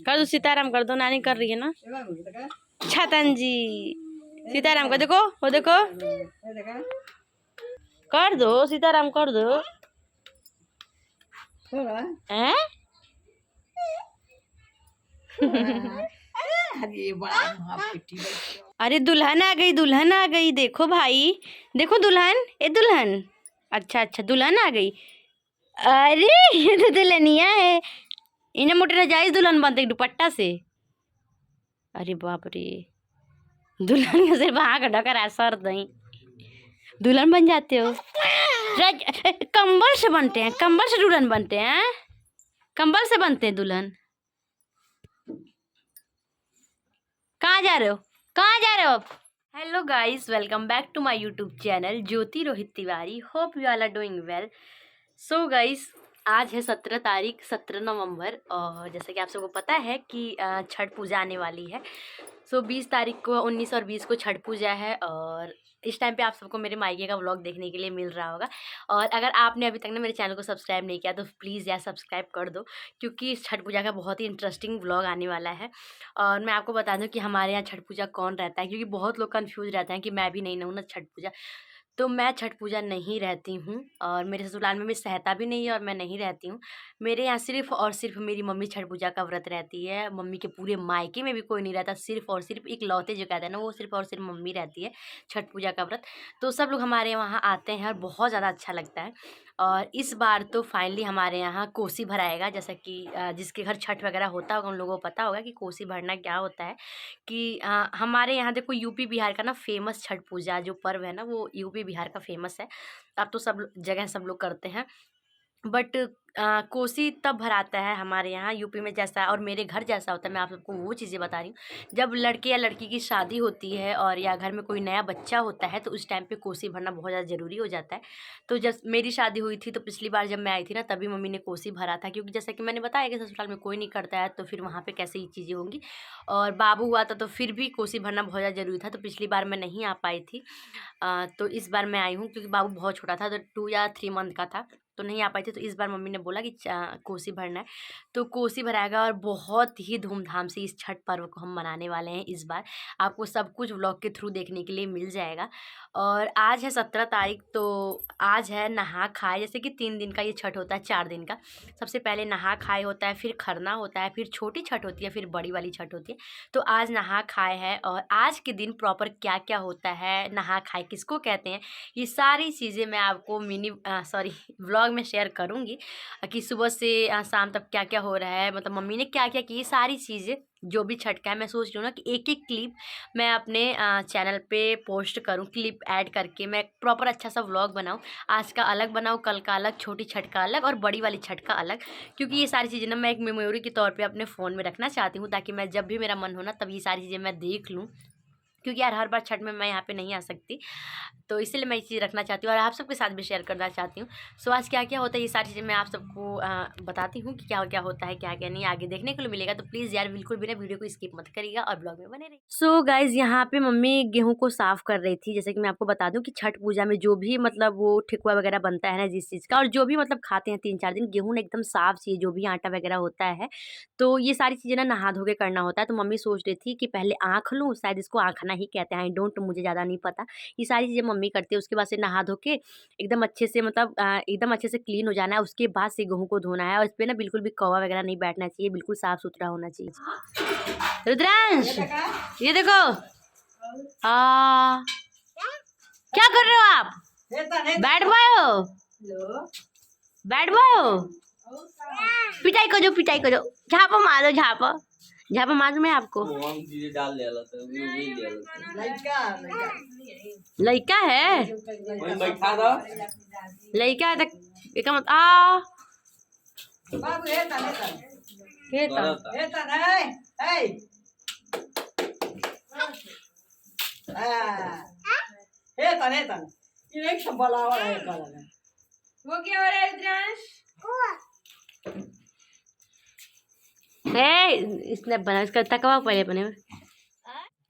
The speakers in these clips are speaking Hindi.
कर दो सीताराम कर दो, नानी कर रही है ना। छतन जी सीताराम का देखो, वो देखो, कर दो सीताराम कर दो। हैं? अरे दुल्हन आ गई, दुल्हन आ गई, देखो भाई, देखो दुल्हन, ए दुल्हन, अच्छा अच्छा दुल्हन आ गई। अरे ये तो दुल्हनिया है, इन्हें मोटे नजायज दुल्हन बनते दुपट्टा से। अरे बाप रे, दुल्हन का सिर्फ आँख ढका रहा है, सर नहीं दुल्हन बन जाते हो। कंबल से बनते हैं, कंबल से दुल्हन बनते हैं, कंबल से बनते हैं दुल्हन। कहाँ जा रहे हो, कहाँ जा रहे हो आप? Hello guys, welcome back to my YouTube channel Jyoti Rohit Tiwari. Hope you all are doing well. So guys, आज है 17 तारीख, 17 नवंबर, और जैसे कि आप सबको पता है कि छठ पूजा आने वाली है। सो 20 तारीख को, 19 और 20 को छठ पूजा है, और इस टाइम पे आप सबको मेरे मायके का व्लॉग देखने के लिए मिल रहा होगा। और अगर आपने अभी तक ना मेरे चैनल को सब्सक्राइब नहीं किया तो प्लीज़ यार सब्सक्राइब कर दो, क्योंकि इस छठ पूजा का बहुत ही इंटरेस्टिंग व्लॉग आने वाला है। और मैं आपको बता दूं कि हमारे यहाँ छठ पूजा कौन रहता है, क्योंकि बहुत लोग कन्फ्यूज़ रहते हैं कि मैं भी नहीं हूँ ना छठ पूजा। तो मैं छठ पूजा नहीं रहती हूँ, और मेरे ससुराल में भी सहता भी नहीं है, और मैं नहीं रहती हूँ। मेरे यहाँ सिर्फ़ और सिर्फ मेरी मम्मी छठ पूजा का व्रत रहती है। मम्मी के पूरे मायके में भी कोई नहीं रहता, सिर्फ़ और सिर्फ इकलौते जो कहते हैं ना, वो सिर्फ़ और सिर्फ मम्मी रहती है छठ पूजा का व्रत। तो सब लोग हमारे वहाँ आते हैं और बहुत ज़्यादा अच्छा लगता है। और इस बार तो फाइनली हमारे यहाँ कोसी भराएगा, जैसा कि जिसके घर छठ वगैरह होता होगा उन लोगों को पता होगा कि कोसी भरना क्या होता है। कि हमारे यहाँ देखो यूपी बिहार का ना फेमस छठ पूजा जो पर्व है ना, वो यूपी बिहार का फेमस है। अब तो सब जगह सब लोग करते हैं, बट कोसी तब भराता है हमारे यहाँ यूपी में जैसा, और मेरे घर जैसा होता है। मैं आप सबको वो चीज़ें बता रही हूँ, जब लड़के या लड़की की शादी होती है और या घर में कोई नया बच्चा होता है तो उस टाइम पे कोसी भरना बहुत ज़्यादा ज़रूरी हो जाता है। तो जब मेरी शादी हुई थी तो पिछली बार जब मैं आई थी ना, तभी मम्मी ने कोसी भरा था, क्योंकि जैसा कि मैंने बताया कि ससुराल में कोई नहीं करता है, तो फिर वहाँ पर कैसे ये चीज़ें होंगी। और बाबू हुआ था तो फिर भी कोसी भरना बहुत ज़्यादा ज़रूरी था, तो पिछली बार मैं नहीं आ पाई थी। तो इस बार मैं आई हूँ, क्योंकि बाबू बहुत छोटा था, तो 2 या 3 मंथ का था, तो नहीं आ पाई थी। तो इस बार मम्मी ने बोला कि कोसी भरना है, तो कोसी भराएगा, और बहुत ही धूमधाम से इस छठ पर्व को हम मनाने वाले हैं इस बार। आपको सब कुछ व्लॉग के थ्रू देखने के लिए मिल जाएगा। और आज है 17 तारीख, तो आज है नहा खाए, जैसे कि 3 दिन का ये छठ होता है, 4 दिन का। सबसे पहले नहा खाए होता है, फिर खरना होता है, फिर छोटी छठ होती है, फिर बड़ी वाली छठ होती है। तो आज नहा खाए है, और आज के दिन प्रॉपर क्या क्या होता है, नहा खाए किसको कहते हैं, ये सारी चीज़ें मैं आपको व्लॉग में शेयर करूँगी कि सुबह से शाम तक क्या क्या हो रहा है, मतलब मम्मी ने क्या क्या की, ये सारी चीज़ें जो भी छठ का है। मैं सोच रही हूँ ना कि एक एक क्लिप मैं अपने चैनल पे पोस्ट करूँ, क्लिप ऐड करके मैं प्रॉपर अच्छा सा व्लॉग बनाऊँ। आज का अलग बनाऊँ, कल का अलग, छोटी छठ का अलग और बड़ी वाली छठ का अलग, क्योंकि ये सारी चीज़ें ना मैं एक मेमोरी के तौर पे अपने फ़ोन में रखना चाहती हूँ, ताकि मैं जब भी मेरा मन हो ना तब ये सारी चीज़ें मैं देख लूँ। क्योंकि यार हर बार छठ में मैं यहाँ पे नहीं आ सकती, तो इसलिए मैं ये चीज़ रखना चाहती हूँ और आप सबके साथ भी शेयर करना चाहती हूँ। सो आज क्या क्या होता है ये सारी चीज़ें मैं आप सबको बताती हूँ कि क्या क्या होता है, क्या क्या नहीं, आगे देखने को मिलेगा। तो प्लीज़ यार बिल्कुल भी ना वीडियो को स्किप मत करिएगा और ब्लॉग में बने रहिए। सो गाइज़, यहाँ पे मम्मी गेहूँ को साफ़ कर रही थी। जैसे कि मैं आपको बता दूँ कि छठ पूजा में जो भी मतलब वो ठेकुआ वगैरह बनता है ना, जिस चीज़ का, और जो भी मतलब खाते हैं 3-4 दिन, गेहूँ ना एकदम साफ़ चाहिए, जो भी आटा वगैरह होता है। तो ये सारी चीज़ें ना नहा धो के करना होता है। तो मम्मी सोच रही थी कि पहले आँख लूँ, शायद इसको आँखना ही कहते हैं, आई डोंट, मुझे ज़्यादा नहीं पता। ये सारी चीज़ें मम्मी करती है। उसके बाद से नहा धो के एकदम अच्छे से मतलब एकदम अच्छे से क्लीन हो जाना है। उसके बाद से गेहूँ को धोना है, और इस पे ना बिल्कुल भी कौवा वगैरह नहीं बैठना चाहिए, बिल्कुल साफ़ सुथरा होना चाहिए। रुद्रांश, ये देखो, क्या कर रहे हो आप? बैड बॉय हो, बैड बॉय हो। पिटाई करो, पिटाई करो, झापा मारो, झापा झापा मारू मैं आपको। लड़का है, लड़का है तो मत आ वो क्या हो रहा है रुद्रांश? इसने बना, इसका तकवा पहले बने।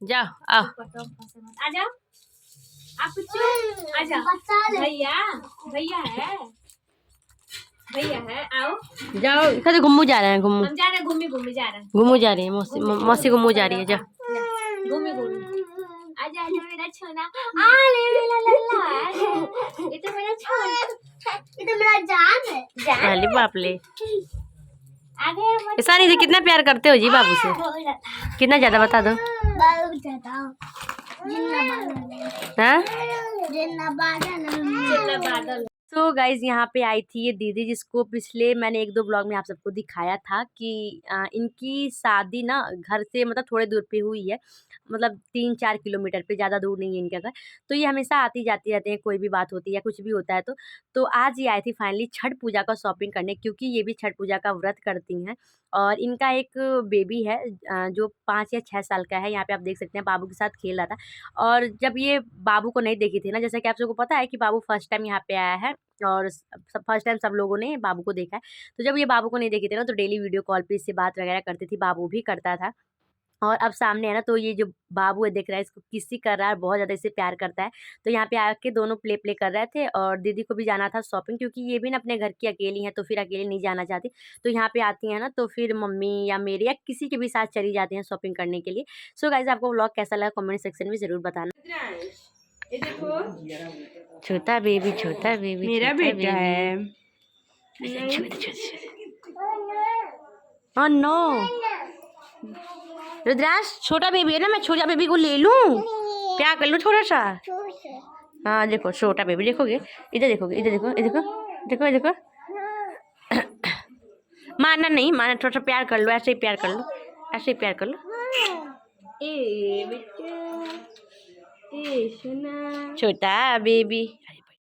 जाओ आओ, आ जाओ आप, आ जाओ। भैया, भैया है, भैया है, आओ जाओ। कभी घुम्मू जा रहे हैं, घुम्मू हम जा रहे हैं, घूमी घूमी जा रहे हैं, घुम्मू जा रही है, मौसी मौसी घुम्मू जा रही है। जा घूमी घूमी आजा आजा मेरा छोना आ ले ला ला ला ये तो मेरा छोना, ये तो मेरा जान है, जान अरे बाप ले। आगे मत ऐसा नहीं थी, कितना प्यार करते हो जी बाबू से? कितना ज्यादा बता दो। बहुत ज्यादा हाँ जिन्ना बादल। तो गाइज यहाँ पे आई थी ये दीदी, जिसको पिछले मैंने 1-2 ब्लॉग में आप सबको दिखाया था कि इनकी शादी ना घर से मतलब थोड़े दूर पे हुई है, मतलब 3-4 किलोमीटर पे, ज़्यादा दूर नहीं है इनका घर। तो ये हमेशा आती जाती रहते हैं, कोई भी बात होती है या कुछ भी होता है तो आज ये आई थी फाइनली छठ पूजा का शॉपिंग करने, क्योंकि ये भी छठ पूजा का व्रत करती हैं। और इनका एक बेबी है जो 5 या 6 साल का है। यहाँ पे आप देख सकते हैं बाबू के साथ खेल रहा था। और जब ये बाबू को नहीं देखी थी ना, जैसा कि आप सबको पता है कि बाबू फर्स्ट टाइम यहाँ पे आया है और फर्स्ट टाइम सब लोगों ने बाबू को देखा है। तो जब ये बाबू को नहीं देखी थी ना, तो डेली वीडियो कॉल पे इससे बात वगैरह करती थी, बाबू भी करता था। और अब सामने है ना, तो ये जो बाबू है देख रहा है, इसको किसी कर रहा है, बहुत ज़्यादा इससे प्यार करता है। तो यहाँ पे आके दोनों प्ले कर रहे थे और दीदी को भी जाना था शॉपिंग, क्योंकि ये भी ना अपने घर की अकेली हैं, तो फिर अकेले नहीं जाना चाहती। तो यहाँ पे आती हैं ना, तो फिर मम्मी या मेरे या किसी के भी साथ चली जाती हैं शॉपिंग करने के लिए। सो गाइज, आपको व्लॉग कैसा लगा कमेंट सेक्शन में ज़रूर बताना। ये देखो छोटा बेबी मेरा बेटा है। ओह नो रुद्रांश, छोटा बेबी है ना, मैं छोटा बेबी को ले लूं? क्या कर लूं छोटा सा? हाँ देखो छोटा बेबी, देखोगे इधर, देखोगे इधर, देखो देखो देखो देखो। मारना नहीं, मारना, थोड़ा सा प्यार कर लो, ऐसे ही प्यार कर लो, ऐसे ही प्यार कर लो। ए बेटा ए सुना छोटा बेबी।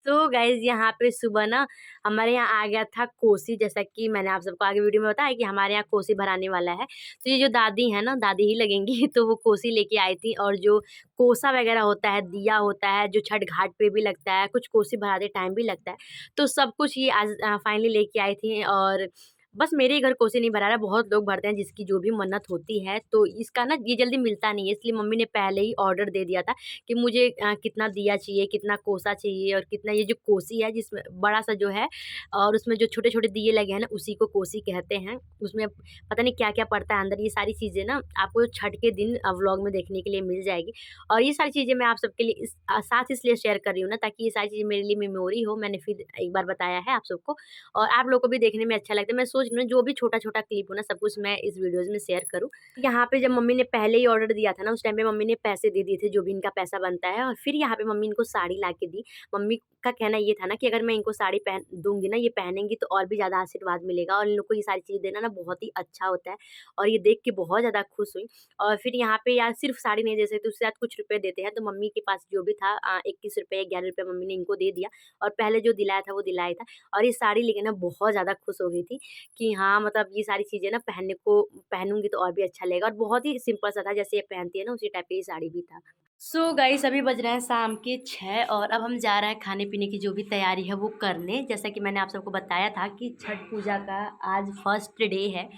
तो गाइज यहाँ पे सुबह ना हमारे यहाँ आ गया था कोसी, जैसा कि मैंने आप सबको आगे वीडियो में बताया कि हमारे यहाँ कोसी भराने वाला है। तो ये जो दादी है ना, दादी ही लगेंगी, तो वो कोसी लेके आई थी। और जो कोसा वगैरह होता है, दिया होता है, जो छठ घाट पे भी लगता है, कुछ कोसी भराते टाइम भी लगता है, तो सब कुछ ये आज फाइनली लेके आई थी। और बस मेरे ही घर कोसी नहीं भरा रहा है, बहुत लोग भरते हैं जिसकी जो भी मन्नत होती है। तो इसका ना ये जल्दी मिलता नहीं है, इसलिए मम्मी ने पहले ही ऑर्डर दे दिया था कि मुझे कितना दिया चाहिए, कितना कोसा चाहिए, और कितना ये जो कोसी है जिसमें बड़ा सा जो है और उसमें जो छोटे छोटे दिए लगे हैं ना, उसी को कोसी कहते हैं। उसमें पता नहीं क्या क्या पड़ता है अंदर, ये सारी चीज़ें ना आपको छठ के दिन व्लॉग में देखने के लिए मिल जाएगी। और ये सारी चीज़ें मैं आप सबके लिए साथ इसलिए शेयर कर रही हूँ ना, ताकि ये सारी चीज़ें मेरे लिए मेमोरी हो। मैंने फिर एक बार बताया है आप सबको, और आप लोगों को भी देखने में अच्छा लगता है। मैं सोच रही हूँ जो भी छोटा छोटा क्लिप हो ना, सब कुछ मैं इस वीडियोज़ में शेयर करूँ। यहाँ पे जब मम्मी ने पहले ही ऑर्डर दिया था ना, उस टाइम पे मम्मी ने पैसे दे दिए थे, जो भी इनका पैसा बनता है। और फिर यहाँ पे मम्मी इनको साड़ी ला के दी। मम्मी का कहना ये था ना कि अगर मैं इनको साड़ी पहन दूंगी ना, ये पहनेंगी तो और भी ज़्यादा आशीर्वाद मिलेगा, और इन लोग को ये सारी चीज़ देना ना बहुत ही अच्छा होता है। और ये देख के बहुत ज़्यादा खुश हुई। और फिर यहाँ पे यार सिर्फ साड़ी नहीं दे सकते, उसके साथ कुछ रुपये देते हैं। तो मम्मी के पास जो भी था 21 रुपये 11 रुपये मम्मी ने इनको दे दिया, और पहले जो दिलाया था वो दिलाया था। और ये साड़ी लेके ना बहुत ज़्यादा खुश हो गई थी कि हाँ, मतलब ये सारी चीज़ें ना पहनूंगी तो और भी अच्छा लगेगा। और बहुत ही सिंपल सा था, जैसे ये पहनती है ना उसी टाइप की ये साड़ी भी था। सो गाइस, अभी बज रहे हैं शाम के 6 और अब हम जा रहे हैं खाने पीने की जो भी तैयारी है वो करने। जैसा कि मैंने आप सबको बताया था कि छठ पूजा का आज फर्स्ट डे है,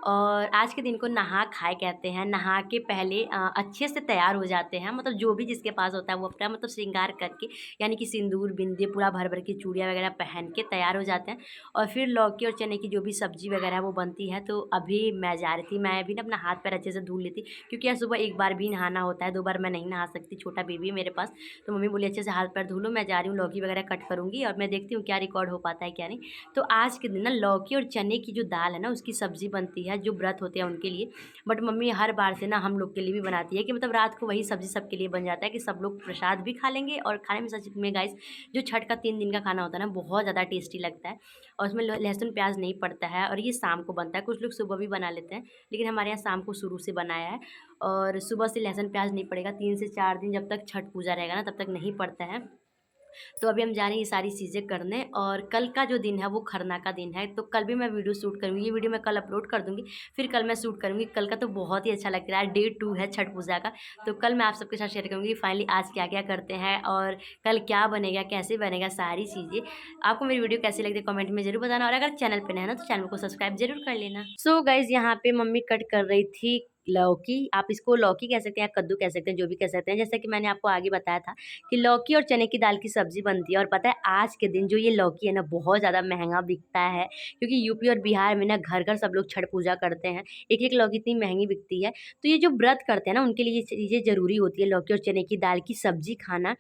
और आज के दिन को नहा खाए कहते हैं। नहा के पहले अच्छे से तैयार हो जाते हैं, मतलब जो भी जिसके पास होता है वो अपना मतलब श्रृंगार करके, यानी कि सिंदूर बिंदी पूरा भर भर के चूड़ियाँ वगैरह पहन के तैयार हो जाते हैं। और फिर लौकी और चने की जो भी सब्जी वगैरह है वो बनती है। तो अभी मैं जा रही थी, मैं भी ना अपना हाथ पैर अच्छे से धुल लेती, क्योंकि यार सुबह एक बार भी नहाना होता है, 2 बार मैं नहीं नहा सकती, छोटा बेबी है मेरे पास। तो मम्मी बोली अच्छे से हाथ पैर धुलो, मैं जा रही हूँ लौकी वगैरह कट करूँगी, और मैं देखती हूँ क्या रिकॉर्ड हो पाता है क्या नहीं। तो आज के दिन ना लौकी और चने की जो दाल है ना, उसकी सब्ज़ी बनती है, जो व्रत होते हैं उनके लिए। बट मम्मी हर बार से ना हम लोग के लिए भी बनाती है, कि मतलब रात को वही सब्ज़ी सबके लिए बन जाता है, कि सब लोग प्रसाद भी खा लेंगे। और खाने में सच में गाइस, जो छठ का 3 दिन का खाना होता है ना, बहुत ज़्यादा टेस्टी लगता है। और उसमें लहसुन प्याज नहीं पड़ता है, और ये शाम को बनता है। कुछ लोग सुबह भी बना लेते हैं, लेकिन हमारे यहाँ शाम को शुरू से बनाया है। और सुबह से लहसुन प्याज नहीं पड़ेगा, 3 से 4 दिन जब तक छठ पूजा रहेगा ना, तब तक नहीं पड़ता है। तो अभी हम जा रहे हैं ये सारी चीज़ें करने। और कल का जो दिन है वो खरना का दिन है, तो कल भी मैं वीडियो शूट करूँगी। ये वीडियो मैं कल अपलोड कर दूँगी, फिर कल मैं शूट करूँगी। कल का तो बहुत ही अच्छा लग रहा है, डे 2 है छठ पूजा का। तो कल मैं आप सबके साथ शेयर करूँगी फाइनली आज क्या क्या करते हैं, और कल क्या बनेगा, कैसे बनेगा, सारी चीज़ें। आपको मेरी वीडियो कैसी लगती है कमेंट में ज़रूर बताना, और अगर चैनल पर नया है ना तो चैनल को सब्सक्राइब जरूर कर लेना। सो गाइज़, यहाँ पे मम्मी कट कर रही थी लौकी, आप इसको लौकी कह सकते हैं या कद्दू कह सकते हैं, जो भी कह सकते हैं। जैसा कि मैंने आपको आगे बताया था कि लौकी और चने की दाल की सब्ज़ी बनती है, और पता है आज के दिन जो ये लौकी है ना बहुत ज़्यादा महँगा बिकता है, क्योंकि यूपी और बिहार में ना घर-घर सब लोग छठ पूजा करते हैं। एक-एक लौकी इतनी महँगी बिकती है, तो ये जो व्रत करते हैं ना उनके लिए ये चीज़ें ज़रूरी होती है, लौकी और चने की दाल की सब्ज़ी खाना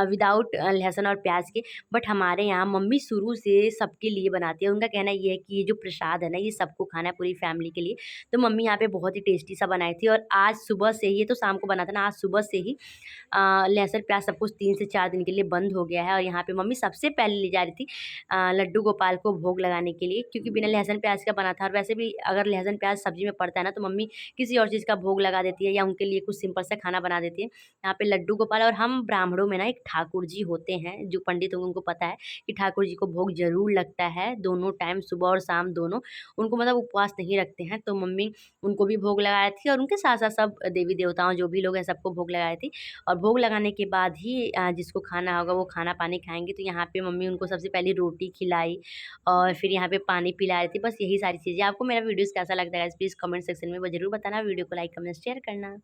विदाउट लहसुन और प्याज़ के। बट हमारे यहाँ मम्मी शुरू से सबके लिए बनाती है। उनका कहना ये है कि ये जो प्रसाद है ना ये सबको खाना है, पूरी फैमिली के लिए। तो मम्मी यहाँ पे बहुत ही टेस्टी सा बनाई थी, और आज सुबह से ही, ये तो शाम को बना था ना, आज सुबह से ही लहसुन प्याज सब कुछ 3 से 4 दिन के लिए बंद हो गया है। और यहाँ पे मम्मी सबसे पहले ले जा रही थी लड्डू गोपाल को भोग लगाने के लिए, क्योंकि बिना लहसुन प्याज का बना था। और वैसे भी अगर लहसुन प्याज सब्जी में पड़ता है ना तो मम्मी किसी और चीज़ का भोग लगा देती है, या उनके लिए कुछ सिंपल सा खाना बना देती है। यहाँ पे लड्डू गोपाल, और हम ब्राह्मणों में ना एक ठाकुर जी होते हैं जो पंडित होंगे उनको पता है कि ठाकुर जी को भोग ज़रूर लगता है दोनों टाइम, सुबह और शाम दोनों। उनको मतलब उपवास नहीं रखते हैं, तो मम्मी उनको भी भोग लगाई थी, और उनके साथ-साथ सब देवी-देवताओं जो भी लोग हैं सबको भोग लगाई थी। और भोग लगाने के बाद ही जिसको खाना होगा वो खाना-पानी खाएँगे। तो यहाँ पे मम्मी उनको सबसे पहले रोटी खिलाई, और फिर यहाँ पे पानी पिला रही थी। बस यही सारी चीज़ें। आपको मेरा वीडियोज़ कैसा लगता है गाइस, प्लीज़ कमेंट सेक्शन में वो ज़रूर बताना। वीडियो को लाइक, कमेंट, शेयर करना।